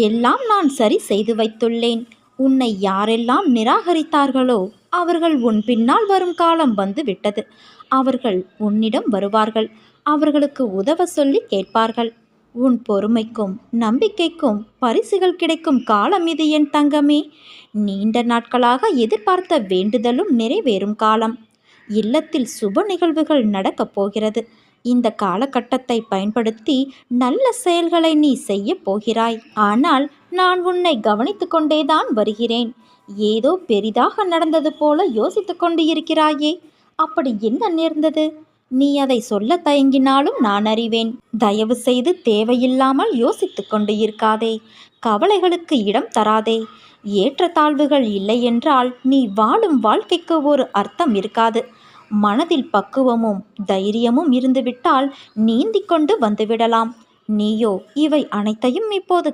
எல்லாம் நான் சரி செய்து வைத்துள்ளேன். உன்னை யாரெல்லாம் நிராகரித்தார்களோ அவர்கள் உன் பின்னால் வரும் காலம் வந்து விட்டது. அவர்கள் உன்னிடம் வருவார்கள். அவர்களுக்கு உதவ சொல்லி கேட்பார்கள். உன் பொறுமைக்கும் நம்பிக்கைக்கும் பரிசுகள் கிடைக்கும் காலம் இது என் தங்கமே. நீண்ட நாட்களாக எதிர்பார்த்த வேண்டுதலும் நிறைவேறும் காலம். இல்லத்தில் சுப நிகழ்வுகள் நடக்கப் போகிறது. இந்த காலகட்டத்தை பயன்படுத்தி நல்ல செயல்களை நீ செய்ய போகிறாய். ஆனால் நான் உன்னை கவனித்து கொண்டேதான் வருகிறேன். ஏதோ பெரிதாக நடந்தது போல யோசித்து கொண்டு இருக்கிறாயே, அப்படி என்ன நேர்ந்தது? நீ அதை சொல்ல தயங்கினாலும் நான் அறிவேன். தயவு செய்து தேவையில்லாமல் யோசித்து கொண்டு இருக்காதே. கவலைகளுக்கு இடம் தராதே. ஏற்றத்தாழ்வுகள் இல்லை என்றால் நீ வாழும் வாழ்க்கைக்கு ஒரு அர்த்தம் இருக்காது. மனதில் பக்குவமும் தைரியமும் இருந்துவிட்டால் நீந்தி கொண்டு வந்துவிடலாம். நீயோ இவை அனைத்தையும் இப்போது